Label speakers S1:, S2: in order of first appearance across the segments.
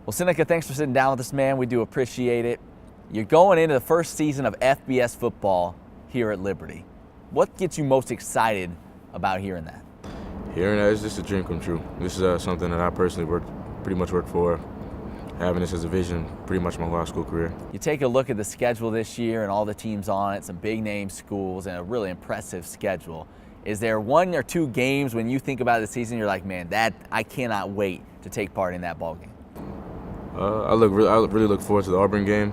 S1: Well, Ceneca, thanks for sitting down with us, man. We do appreciate it. You're going into the first season of FBS football here at Liberty. What gets you most excited about hearing that?
S2: Hearing that is just a dream come true. This is something that I personally pretty much worked for, having this as a vision pretty much my whole high school career.
S1: You take a look at the schedule this year and all the teams on it, some big name schools and a really impressive schedule. Is there one or two games when you think about the season you're like, man, I cannot wait to take part in that ball game?
S2: I really look forward to the Auburn game.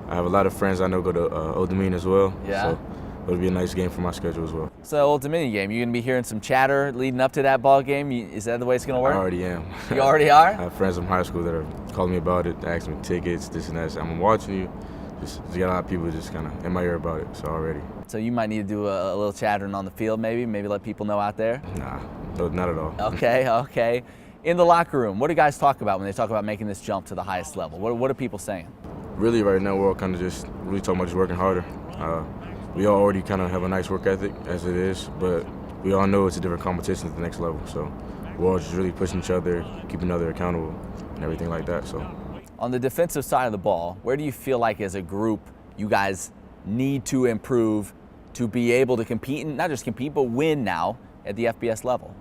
S2: I have a lot of friends I know go to Old Dominion as well.
S1: Yeah.
S2: So it'll be a nice game for my schedule as well.
S1: So Old Dominion game, you're going to be hearing some chatter leading up to that ball game. Is that the way it's going to work?
S2: I already am.
S1: You already are?
S2: I have friends from high school that are calling me about it, asking me tickets, this and that. So I'm watching you. Just got a lot of people just kind of in my ear about it. So already.
S1: So you might need to do a little chattering on the field, maybe let people know out there.
S2: Nah, no, not at all.
S1: Okay. In the locker room, what do guys talk about when they talk about making this jump to the highest level? What are people saying?
S2: Really, right now we're all kind of just really talking about just working harder. We all already kind of have a nice work ethic as it is, but we all know it's a different competition at the next level. So we're all just really pushing each other, keeping each other accountable, and everything like that. So
S1: on the defensive side of the ball, where do you feel like as a group you guys need to improve to be able to compete, and not just compete, but win now at the FBS level?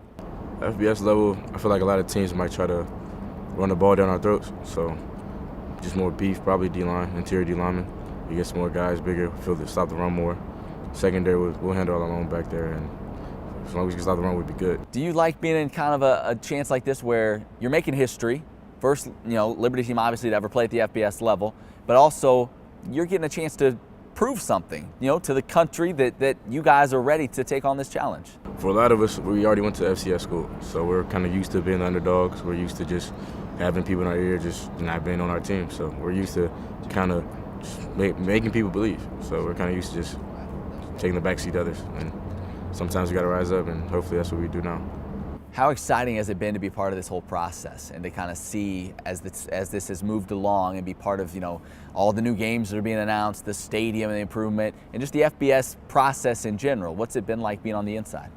S2: FBS level, I feel like a lot of teams might try to run the ball down our throats. So just more beef, probably D-line, interior D-lineman. You get some more guys bigger, stop the run more. Secondary, we'll handle all alone back there, and as long as we can stop the run, we'd be good.
S1: Do you like being in kind of a chance like this where you're making history? First, Liberty team obviously to ever play at the FBS level, but also you're getting a chance to prove something, to the country that you guys are ready to take on this challenge.
S2: For a lot of us, we already went to FCS school, so we're kind of used to being the underdogs. We're used to just having people in our ear, just not being on our team. So we're used to kind of making people believe. So we're kind of used to just taking the backseat to others. And sometimes we got to rise up, and hopefully that's what we do now.
S1: How exciting has it been to be part of this whole process and to kind of see as this has moved along and be part of all the new games that are being announced, the stadium and the improvement, and just the FBS process in general? What's it been like being on the inside?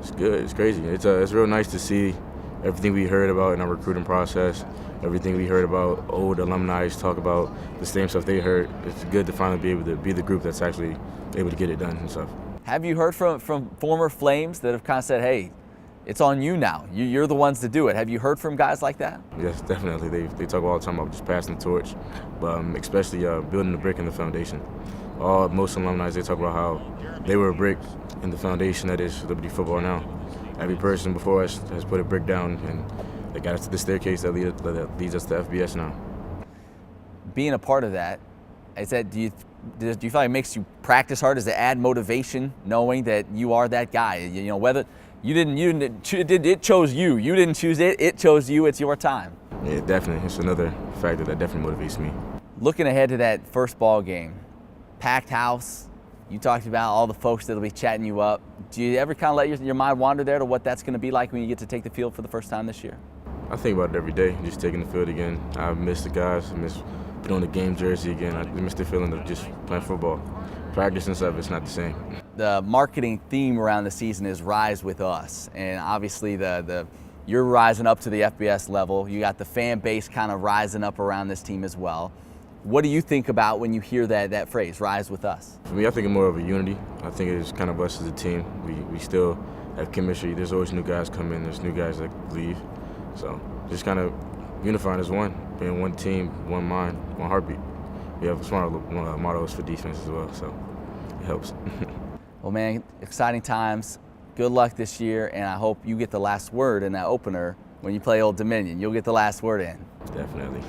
S2: It's good. It's crazy. It's real nice to see everything we heard about in our recruiting process, everything we heard about old alumni talk about the same stuff they heard. It's good to finally be able to be the group that's actually able to get it done and stuff.
S1: Have you heard from former Flames that have kind of said, hey, it's on you now. You're the ones to do it. Have you heard from guys like that?
S2: Yes, definitely. They talk all the time about just passing the torch, but especially building the brick in the foundation. Most alumni, they talk about how they were a brick in the foundation that is Liberty football now. Every person before us has put a brick down, and they got us to the staircase that leads us to FBS now.
S1: Being a part of that, do you feel like it makes you practice hard? Does it add motivation knowing that you are that guy? Whether it chose you. You didn't choose it. It chose you. It's your time.
S2: Yeah, definitely. It's another factor that definitely motivates me.
S1: Looking ahead to that first ball game, packed house. You talked about all the folks that'll be chatting you up. Do you ever kind of let your mind wander there to what that's going to be like when you get to take the field for the first time this year?
S2: I think about it every day, just taking the field again. I miss the guys. I miss putting on the game jersey again. I miss the feeling of just playing football. Practice and stuff, it's not the same.
S1: The marketing theme around the season is Rise With Us, and obviously you're rising up to the FBS level. You got the fan base kind of rising up around this team as well. What do you think about when you hear that phrase, Rise With Us?
S2: For me, I think it's more of a unity. I think it's kind of us as a team. We still have chemistry. There's always new guys come in. There's new guys that leave. So just kind of unifying as one, being one team, one mind, one heartbeat. We have smart mottos for defense as well, so it helps.
S1: Well, man, exciting times. Good luck this year, and I hope you get the last word in that opener when you play Old Dominion. You'll get the last word in.
S2: Definitely.